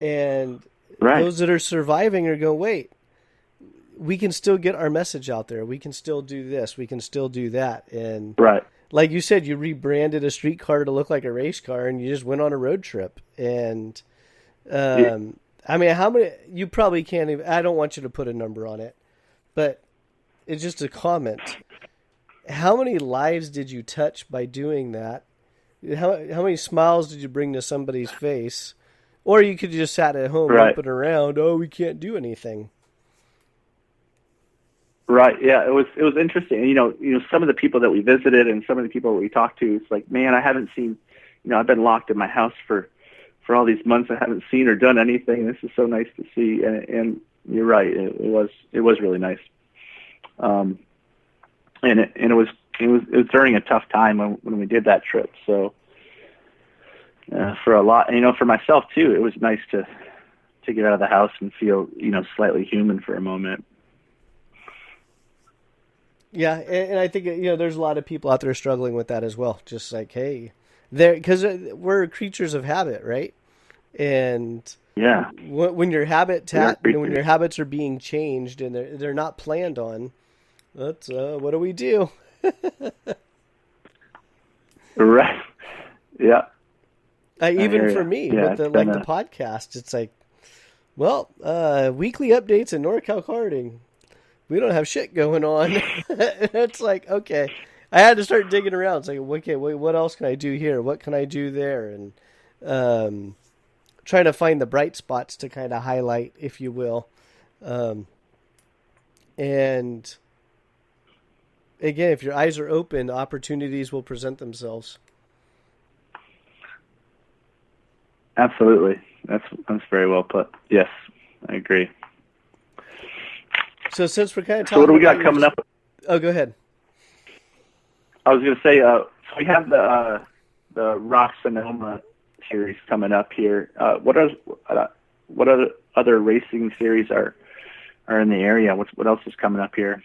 And Right. those that are surviving are going, wait, we can still get our message out there. We can still do this. We can still do that. And Right. like you said, you rebranded a streetcar to look like a race car, and you just went on a road trip. And Yeah. I mean, how many? You probably can't even. I don't want you to put a number on it, but it's just a comment. How many lives did you touch by doing that? How many smiles did you bring to somebody's face? Or you could just sat at home Right. moping around. Oh, we can't do anything. Right. Yeah. It was interesting. Some of the people that we visited and some of the people that we talked to, it's like, man, I haven't seen. I've been locked in my house for all these months. I haven't seen or done anything. This is so nice to see. And you're right. It was really nice. And it was during a tough time when we did that trip. So for a lot, for myself too, it was nice to get out of the house and feel slightly human for a moment. Yeah, and I think there's a lot of people out there struggling with that as well. Just like, hey, there because we're creatures of habit, right? And Yeah, when your we are when creatures. your habits are being changed and they're not planned on, that's what do we do? Right. Yeah. I Even hear for you. me Yeah, with it's the been a podcast, it's like, well, weekly updates in Norcal Karting. We don't have shit going on. It's like, okay, I had to start digging around. It's like, okay, wait, what else can I do here? What can I do there? And um, trying to find the bright spots to kind of highlight, if you will. Um, and again, if your eyes are open, opportunities will present themselves. absolutely. That's very well put. Yes, I agree. So since we're kind of So what do talking we about got your, coming up? oh, go ahead. I was going to say, so we have the Rok Sonoma series coming up here. What other racing series are in the area? What else is coming up here?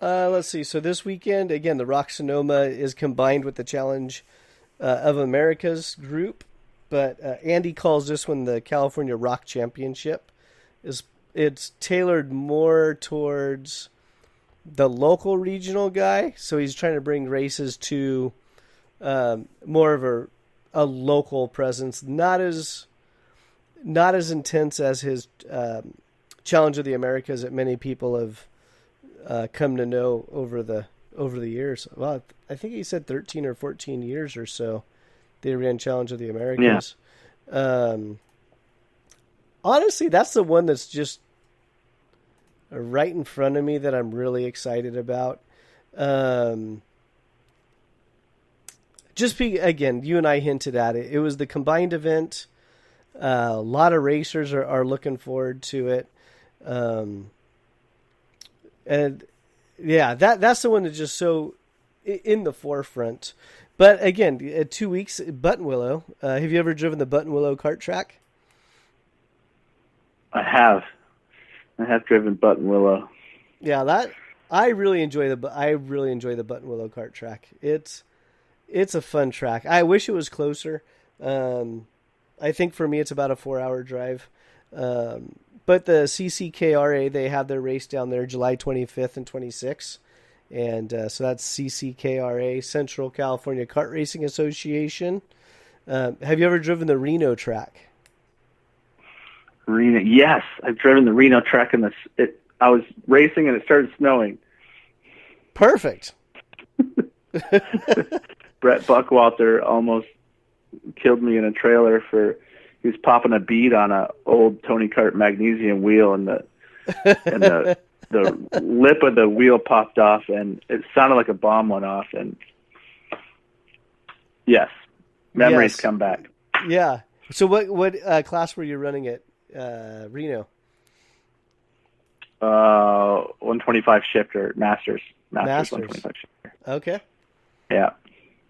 Let's see. So this weekend, again, the Rok Sonoma is combined with the Challenge of America's group, but Andy calls this one the California Rock Championship. Is It's tailored more towards the local regional guy, so he's trying to bring races to more of a local presence, not as intense as his Challenge of the Americas that many people have come to know over the years. Well, I think he said 13 or 14 years or so they ran Challenge of the Yeah. Americas. Um, Honestly, that's the one that's just right in front of me that I'm really excited about. Um, Again, you and I hinted at it. It was the combined event. A lot of racers are looking forward to it. Um, and yeah, that's the one that's just so in the forefront. But again, 2 weeks, Buttonwillow. Have you ever driven the Buttonwillow kart track? I have. I have driven Buttonwillow. Yeah, that I really enjoy the Buttonwillow kart track. It's a fun track. I wish it was closer. I think for me it's about a 4 hour drive. But the CCKRA, they have their race down there July 25th and 26th. And so that's CCKRA, Central California Kart Racing Association. Have you ever driven the Reno track? Reno, yes, I've driven the Reno track, and I was racing and it started snowing. Perfect. Brett Buckwalter almost killed me in a trailer he was popping a bead on a old Tony Kart magnesium wheel, and the lip of the wheel popped off, and it sounded like a bomb went off. And yes, memories Yes. come back. Yeah. So what class were you running at Reno? 125 shifter, Masters Masters. 125 shifter. Okay. Yeah.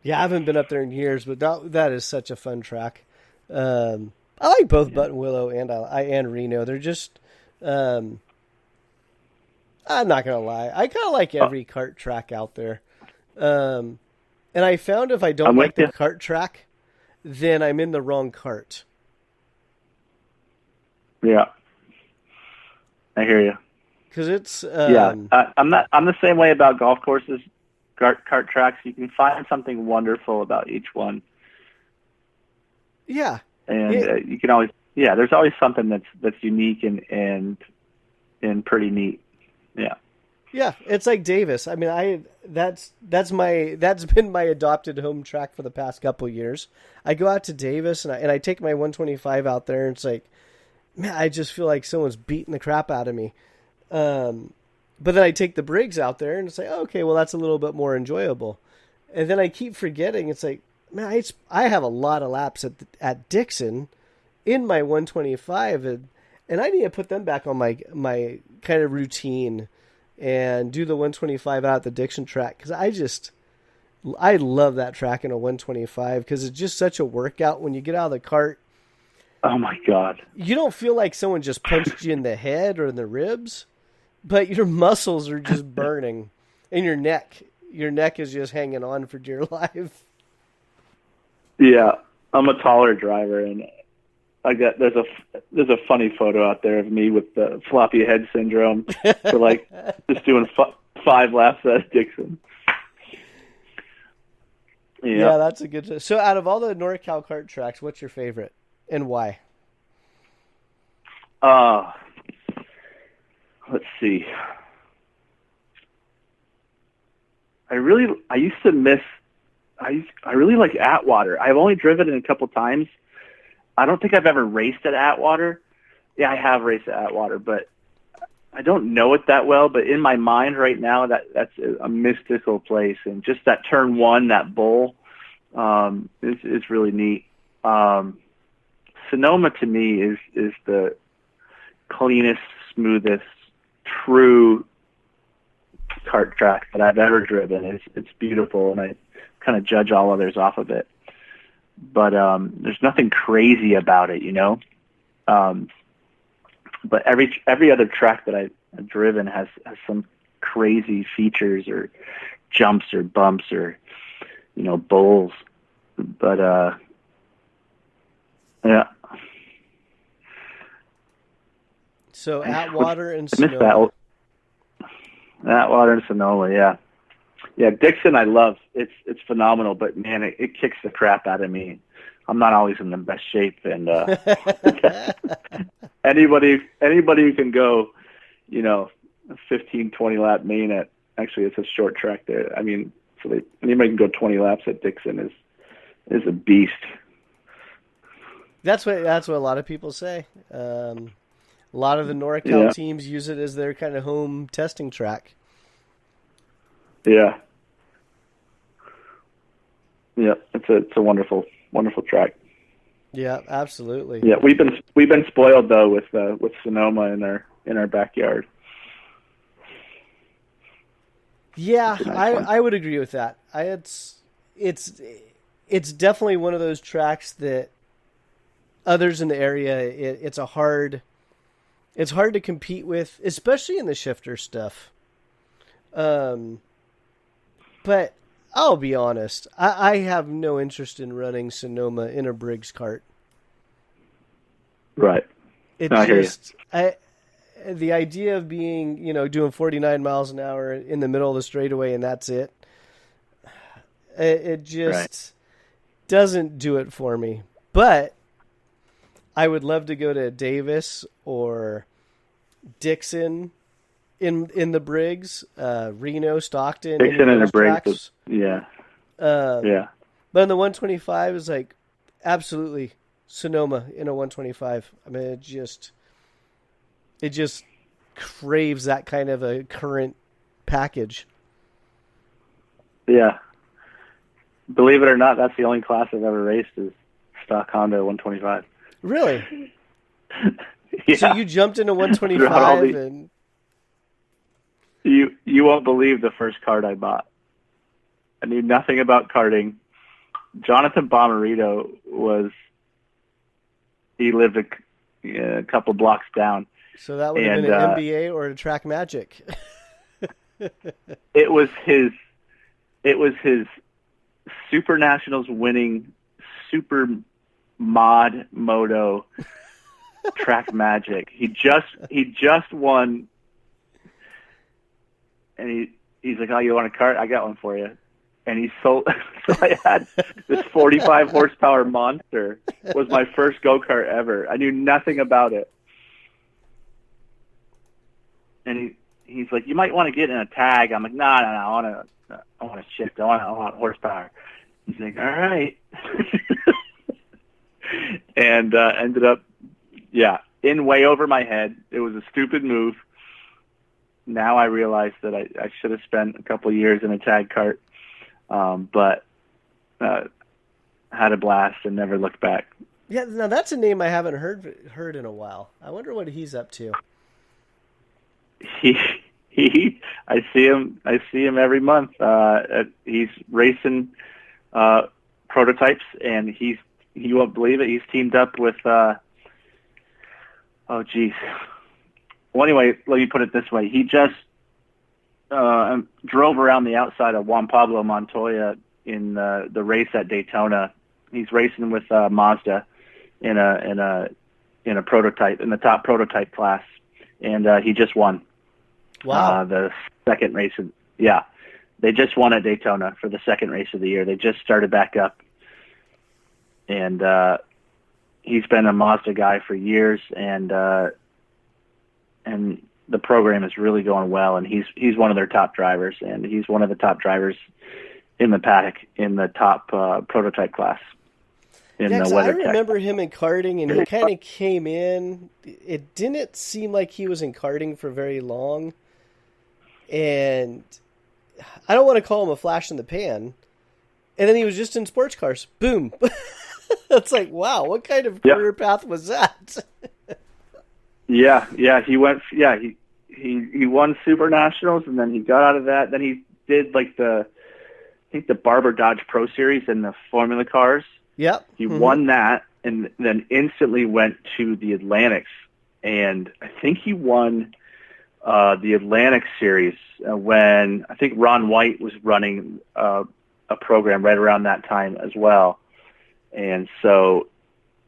Yeah, I haven't been up there in years, but that is such a fun track. I like both Buttonwillow and Reno. They're just I'm not gonna lie, I kind of like every kart track out there. And I found if I don't I'm like with the kart track, then I'm in the wrong kart. Yeah. I hear you. Because it's I'm the same way about golf courses, kart tracks. You can find something wonderful about each one. Yeah. And you can always, there's always something that's unique and pretty neat. Yeah. Yeah, it's like Davis. I mean, that's been my adopted home track for the past couple of years. I go out to Davis and I take my 125 out there, and it's like, man, I just feel like someone's beating the crap out of me. But then I take the Briggs out there, and it's like, okay, well, that's a little bit more enjoyable. And then I keep forgetting. It's like, man, I have a lot of laps at Dixon in my 125, and I need to put them back on my kind of routine and do the 125 out at the Dixon track, because I love that track in a 125 because it's just such a workout when you get out of the cart. Oh my God! You don't feel like someone just punched you in the head or in the ribs, but your muscles are just burning, and your neck is just hanging on for dear life. Yeah, I'm a taller driver, and there's a funny photo out there of me with the floppy head syndrome for like just doing 5 laps at Dixon. Yeah, that's a good. So, out of all the Norcal kart tracks, what's your favorite and why? Let's see. I really like Atwater. I've only driven it a couple times. I don't think I've ever raced at Atwater. Yeah, I have raced at Atwater, but I don't know it that well. But in my mind right now, that's a mystical place, and just that turn 1, that bowl, is really neat. Sonoma to me is the cleanest, smoothest, true kart track that I've ever driven. It's beautiful, and I kind of judge all others off of it. But there's nothing crazy about it, you know. But every other track that I've driven has some crazy features or jumps or bumps or, you know, bowls. But yeah. So Atwater and Sonoma. I missed Atwater and Sonoma, yeah. Yeah, Dixon I love. It's phenomenal, but man, it kicks the crap out of me. I'm not always in the best shape, and anybody who can go, you know, a 15, 20 lap main at, actually it's a short track there. I mean, anybody can go 20 laps at Dixon is a beast. That's what a lot of people say. A lot of the Norcal teams use it as their kind of home testing track. Yeah. Yeah, it's a wonderful track. Yeah, absolutely. Yeah, we've been spoiled though with Sonoma in our backyard. Yeah, I would agree with that. It's definitely one of those tracks that others in the area it's hard to compete with, especially in the shifter stuff. But I'll be honest, I have no interest in running Sonoma in a Briggs cart. Right. The idea of being, you know, doing 49 miles an hour in the middle of the straightaway and that's it. It just doesn't do it for me. But I would love to go to Davis or Dixon in the Briggs, Reno, Stockton. Dixon and the Briggs. Yeah. Yeah. But in the 125 is like absolutely Sonoma in a 125. I mean, it just craves that kind of a current package. Yeah. Believe it or not, that's the only class I've ever raced is stock Honda 125. Really? Yeah. So you jumped into 125 and you won't believe the first kart I bought. I knew nothing about karting. Jonathan Bomarito he lived a couple blocks down. So that would have been an MBA or a Track Magic. It was his Super Nationals winning Super Mod Moto Track magic. He just won, and he's like, "Oh, you want a cart? I got one for you." And he sold. So I had this 45 horsepower monster. Was my first go-kart ever. I knew nothing about it, and he's like, "You might want to get in a tag." I'm like, "No, I want to shift. I want horsepower." He's like, "All right," and ended up, in way over my head. It was a stupid move. Now I realize that I should have spent a couple of years in a tag kart, but had a blast and never looked back. Yeah, now that's a name I haven't heard in a while. I wonder what he's up to. I see him every month. He's racing prototypes, and you won't believe it, he's teamed up with well, anyway, let me put it this way. He just drove around the outside of Juan Pablo Montoya in the race at Daytona. He's racing with Mazda in a prototype, in the top prototype class, and he just won. Wow. The second race. They just won at Daytona for the second race of the year. They just started back up, and he's been a Mazda guy for years, and the program is really going well, and he's one of their top drivers, and he's one of the top drivers in the paddock in the top prototype class. I remember him in karting, and he kind of came in. It didn't seem like he was in karting for very long, and I don't want to call him a flash in the pan. And then he was just in sports cars. Boom. It's like, wow, what kind of career path was that? He went. He won Super Nationals, and then he got out of that. Then he did the Barber Dodge Pro Series and the Formula cars. Yep. He won that, and then instantly went to the Atlantics, and I think he won the Atlantic Series when I think Ron White was running a program right around that time as well. And so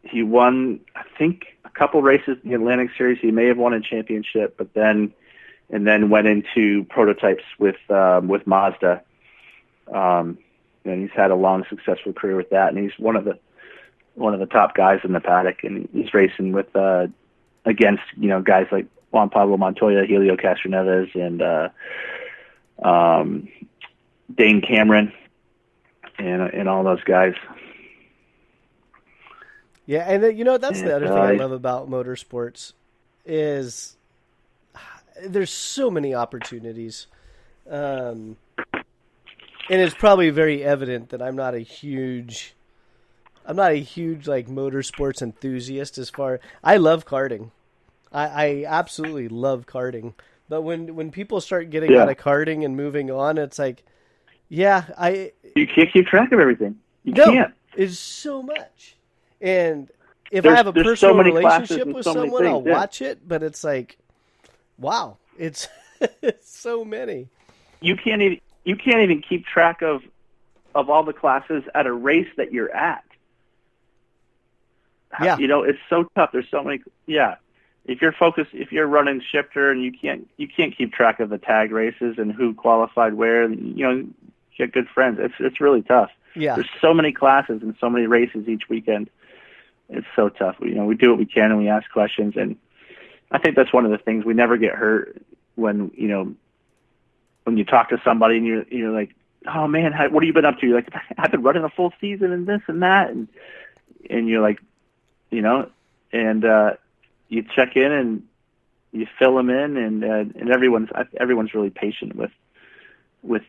he won, I think, a couple races in the Atlantic Series. He may have won a championship, but then went into prototypes with Mazda. And he's had a long, successful career with that. And he's one of the top guys in the paddock. And he's racing with against guys like Juan Pablo Montoya, Helio Castroneves, and Dane Cameron, and all those guys. Yeah, and that's the other thing I love about motorsports is there's so many opportunities. And it's probably very evident that I'm not a huge like motorsports enthusiast I love karting. I absolutely love karting. But when people start getting out of karting and moving on, it's like, you can't keep track of everything. You can't. It's so much. And if I have a personal relationship with someone, I'll watch it. But it's like, wow, it's so many. You can't even keep track of all the classes at a race that you're at. Yeah. It's so tough. There's so many. Yeah. If you're running shifter and you can't keep track of the tag races and who qualified where, you get good friends. It's really tough. Yeah. There's so many classes and so many races each weekend. It's so tough. We do what we can and we ask questions, and I think that's one of the things. We never get hurt when you talk to somebody and you're like, oh man, what have you been up to? You're like, I've been running a full season and this and that, and you're like, and you check in and you fill them in, and everyone's really patient with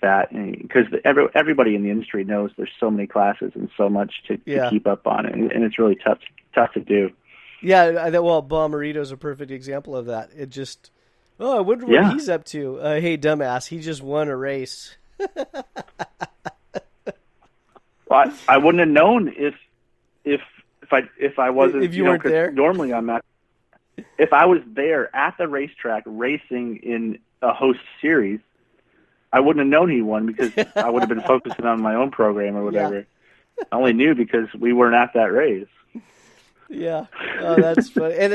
that, because everybody in the industry knows there's so many classes and so much to keep up on, and it's really tough to do. Yeah, well, Bomarito's a perfect example of that. It just, I wonder what he's up to. Hey, dumbass, he just won a race. Well, I wouldn't have known if I wasn't. If you weren't there. Normally, I'm at. If I was there at the racetrack racing in a host series, I wouldn't have known he won because I would have been focusing on my own program or whatever. Yeah. I only knew because we weren't at that race. Yeah, oh, that's funny. And